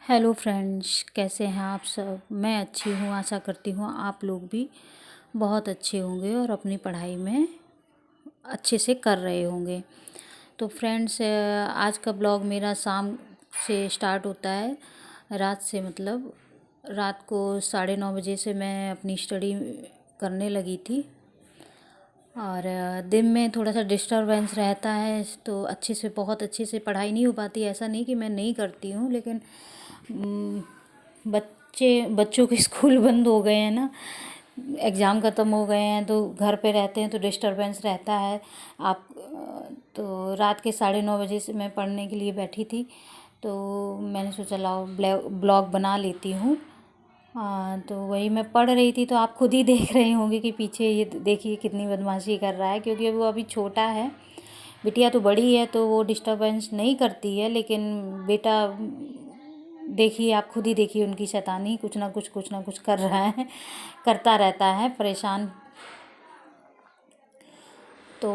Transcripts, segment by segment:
Hello friends, कैसे हैं आप सब। मैं अच्छी हूँ। आशा करती हूँ आप लोग भी बहुत अच्छे होंगे और अपनी पढ़ाई में अच्छे से कर रहे होंगे। तो फ्रेंड्स, आज का ब्लॉग मेरा शाम से स्टार्ट होता है। रात से मतलब रात को 9:30 बजे से मैं अपनी स्टडी करने लगी थी। और दिन में थोड़ा सा डिस्टरबेंस रहता है तो बहुत अच्छे से पढ़ाई नहीं हो पाती। ऐसा नहीं कि मैं नहीं करती हूँ, लेकिन बच्चों के स्कूल बंद हो गए हैं ना, एग्ज़ाम ख़त्म हो गए हैं तो घर पे रहते हैं तो डिस्टरबेंस रहता है। आप तो रात के 9:30 बजे से मैं पढ़ने के लिए बैठी थी, तो मैंने सोचा लाओ ब्लॉग बना लेती हूँ। तो वही मैं पढ़ रही थी तो आप खुद ही देख रहे होंगे कि पीछे ये देखिए कितनी बदमाशी कर रहा है, क्योंकि वो अभी छोटा है। बिटिया तो बड़ी है तो वो डिस्टरबेंस नहीं करती है, लेकिन बेटा देखिए, आप खुद ही देखिए उनकी शैतानी, कुछ ना कुछ कर रहा है, करता रहता है परेशान। तो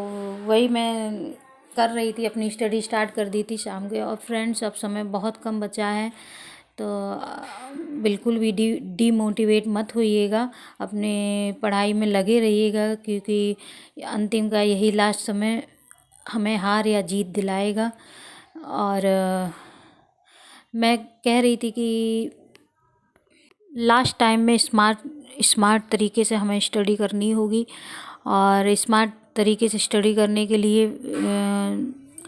वही मैं कर रही थी, अपनी स्टडी स्टार्ट कर दी थी शाम के। और फ्रेंड्स, अब समय बहुत कम बचा है तो बिल्कुल भी डीमोटिवेट मत होइएगा, अपने पढ़ाई में लगे रहिएगा, क्योंकि अंतिम का यही लास्ट समय हमें हार या जीत दिलाएगा। और मैं कह रही थी कि लास्ट टाइम में स्मार्ट तरीके से हमें स्टडी करनी होगी। और स्मार्ट तरीके से स्टडी करने के लिए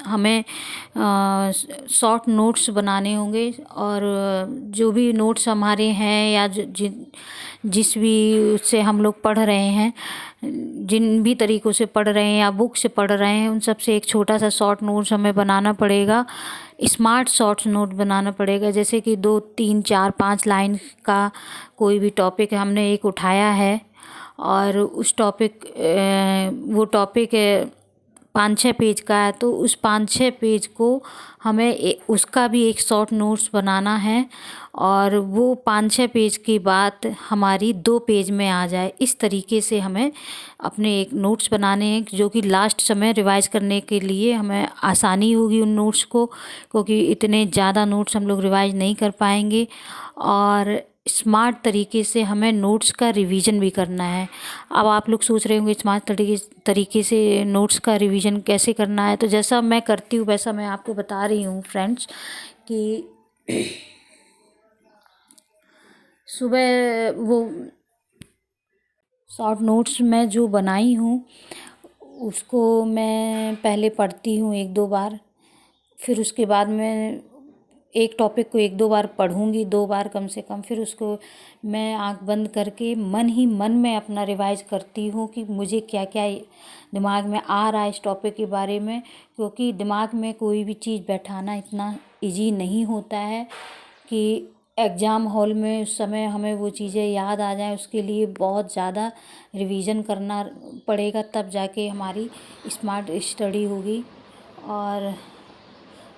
हमें शॉर्ट नोट्स बनाने होंगे। और जो भी नोट्स हमारे हैं या जिस भी उससे हम लोग पढ़ रहे हैं, जिन भी तरीक़ों से पढ़ रहे हैं या बुक से पढ़ रहे हैं, उन सब से एक छोटा सा शॉर्ट नोट्स हमें बनाना पड़ेगा। स्मार्ट शॉर्ट नोट बनाना पड़ेगा, जैसे कि 2, 3, 4, 5 लाइन का कोई भी टॉपिक हमने एक उठाया है और उस वो टॉपिक 5-6 पेज का है, तो उस 5-6 पेज को हमें उसका भी एक शॉर्ट नोट्स बनाना है। और वो 5-6 पेज की बात हमारी 2 पेज में आ जाए, इस तरीके से हमें अपने एक नोट्स बनाने हैं, जो कि लास्ट समय रिवाइज़ करने के लिए हमें आसानी होगी उन नोट्स को, क्योंकि इतने ज़्यादा नोट्स हम लोग रिवाइज़ नहीं कर पाएंगे। और स्मार्ट तरीके से हमें नोट्स का रिवीजन भी करना है। अब आप लोग सोच रहे होंगे स्मार्ट तरीके से नोट्स का रिवीजन कैसे करना है। तो जैसा मैं करती हूँ वैसा मैं आपको बता रही हूँ फ्रेंड्स, कि सुबह वो शॉर्ट नोट्स मैं जो बनाई हूँ उसको मैं पहले पढ़ती हूँ 1-2 बार। फिर उसके बाद मैं एक टॉपिक को 1-2 बार पढ़ूँगी, 2 बार कम से कम। फिर उसको मैं आँख बंद करके मन ही मन में अपना रिवाइज़ करती हूँ कि मुझे क्या क्या दिमाग में आ रहा है इस टॉपिक के बारे में, क्योंकि दिमाग में कोई भी चीज़ बैठाना इतना ईजी नहीं होता है कि एग्ज़ाम हॉल में उस समय हमें वो चीज़ें याद आ जाएं। उसके लिए बहुत ज़्यादा रिवीजन करना पड़ेगा, तब जाके हमारी स्मार्ट स्टडी होगी। और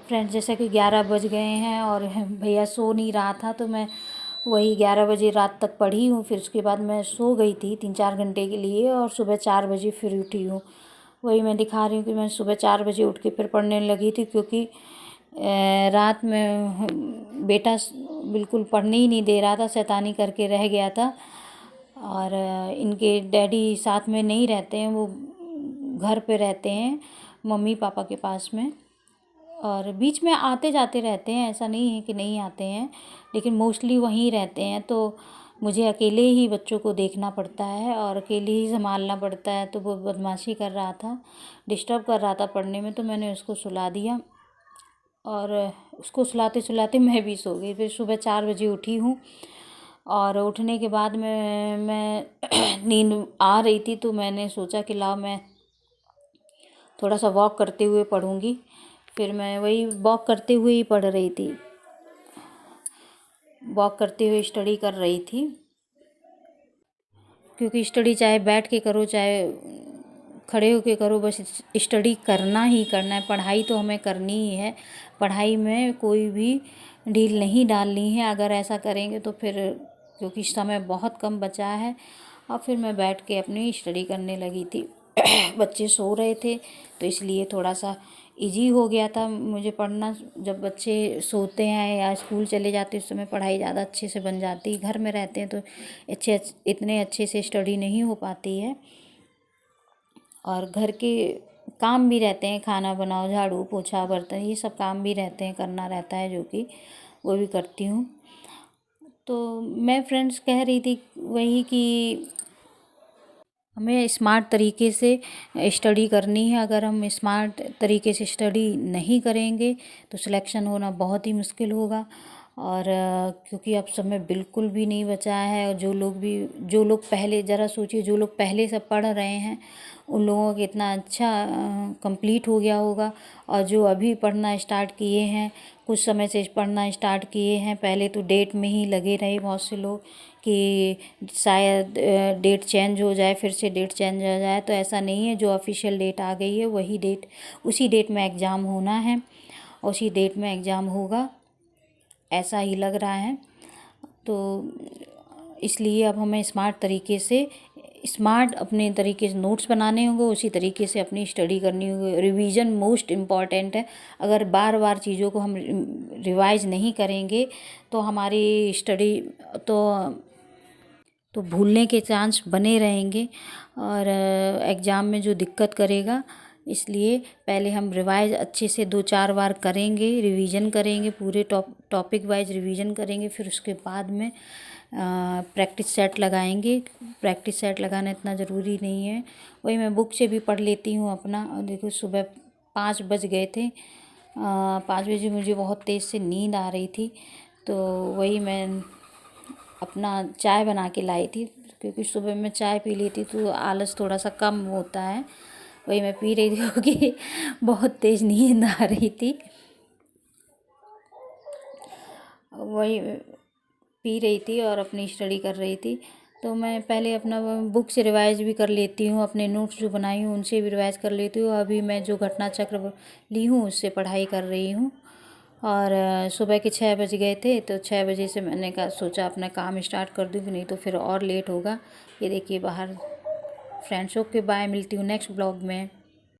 फ्रेंड्स, जैसे कि 11 बज गए हैं और भैया सो नहीं रहा था, तो मैं वही 11 बजे रात तक पढ़ी हूँ। फिर उसके बाद मैं सो गई थी 3-4 घंटे के लिए, और सुबह 4 बजे फिर उठी हूँ। वही मैं दिखा रही हूँ कि मैं सुबह 4 बजे उठ के फिर पढ़ने लगी थी, क्योंकि रात में बेटा बिल्कुल पढ़ने ही नहीं दे रहा था, शैतानी करके रह गया था। और इनके डैडी साथ में नहीं रहते हैं, वो घर पे रहते हैं मम्मी पापा के पास में। और बीच में आते जाते रहते हैं, ऐसा नहीं है कि नहीं आते हैं, लेकिन मोस्टली वहीं रहते हैं। तो मुझे अकेले ही बच्चों को देखना पड़ता है और अकेले ही संभालना पड़ता है। तो वो बदमाशी कर रहा था, डिस्टर्ब कर रहा था पढ़ने में, तो मैंने उसको सुला दिया। और उसको सुलाते सुलाते मैं भी सो गई। फिर सुबह 4 बजे उठी हूँ, और उठने के बाद में मैं नींद आ रही थी, तो मैंने सोचा कि लाओ मैं थोड़ा सा वॉक करते हुए पढ़ूँगी। फिर मैं वही वॉक करते हुए ही पढ़ रही थी, वॉक करते हुए स्टडी कर रही थी, क्योंकि स्टडी चाहे बैठ के करो चाहे खड़े होके करो, बस स्टडी करना ही करना है। पढ़ाई तो हमें करनी ही है, पढ़ाई में कोई भी ढील नहीं डालनी है। अगर ऐसा करेंगे तो फिर, क्योंकि समय बहुत कम बचा है। और फिर मैं बैठ के अपनी स्टडी करने लगी थी। बच्चे सो रहे थे तो इसलिए थोड़ा सा इजी हो गया था मुझे पढ़ना। जब बच्चे सोते हैं या स्कूल चले जाते हैं उस समय पढ़ाई ज़्यादा अच्छे से बन जाती। घर में रहते हैं तो इतने अच्छे से स्टडी नहीं हो पाती है। और घर के काम भी रहते हैं, खाना बनाओ, झाड़ू पोछा, बर्तन, ये सब काम भी रहते हैं, करना रहता है, जो कि वो भी करती हूँ। तो मैं फ्रेंड्स कह रही थी वही कि हमें स्मार्ट तरीके से स्टडी करनी है। अगर हम स्मार्ट तरीके से स्टडी नहीं करेंगे तो सिलेक्शन होना बहुत ही मुश्किल होगा। और क्योंकि अब समय बिल्कुल भी नहीं बचा है। और जो लोग पहले, ज़रा सोचिए, जो लोग पहले से पढ़ रहे हैं उन लोगों का कितना अच्छा कंप्लीट हो गया होगा। और जो अभी पढ़ना स्टार्ट किए हैं, कुछ समय से पढ़ना स्टार्ट किए हैं, पहले तो डेट में ही लगे रहे बहुत से लोग कि शायद डेट चेंज हो जाए, फिर से डेट चेंज हो जाए। तो ऐसा नहीं है, जो ऑफिशियल डेट आ गई है वही डेट, उसी डेट में एग्ज़ाम होना है, उसी डेट में एग्ज़ाम होगा, ऐसा ही लग रहा है। तो इसलिए अब हमें स्मार्ट अपने तरीके से नोट्स बनाने होंगे, उसी तरीके से अपनी स्टडी करनी होगी। रिवीजन मोस्ट इम्पॉर्टेंट है। अगर बार बार चीज़ों को हम रिवाइज नहीं करेंगे तो हमारी स्टडी तो भूलने के चांस बने रहेंगे और एग्ज़ाम में जो दिक्कत करेगा। इसलिए पहले हम रिवाइज अच्छे से 2-4 बार करेंगे, रिवीजन करेंगे, पूरे टॉपिक वाइज रिवीजन करेंगे। फिर उसके बाद में प्रैक्टिस सेट लगाएंगे। प्रैक्टिस सेट लगाना इतना ज़रूरी नहीं है, वही मैं बुक से भी पढ़ लेती हूँ अपना। और देखो सुबह 5 बज गए थे, 5 बजे मुझे बहुत तेज़ से नींद आ रही थी। तो वही मैं अपना चाय बना के लाई थी, क्योंकि सुबह में चाय पी लेती तो आलस थोड़ा सा कम होता है। वही मैं पी रही थी क्योंकि बहुत तेज़ नींद आ रही थी। वही पी रही थी और अपनी स्टडी कर रही थी। तो मैं पहले अपना बुक से रिवाइज भी कर लेती हूँ, अपने नोट्स जो बनाई हूँ उनसे भी रिवाइज कर लेती हूँ। अभी मैं जो घटना चक्र ली हूँ उससे पढ़ाई कर रही हूँ। और सुबह के 6 बज गए थे, तो 6 बजे से मैंने सोचा अपना काम स्टार्ट कर दूँ, नहीं तो फिर और लेट होगा। ये देखिए बाहर फ्रेंड्स। ओके बाय, मिलती हूँ नेक्स्ट ब्लॉग में।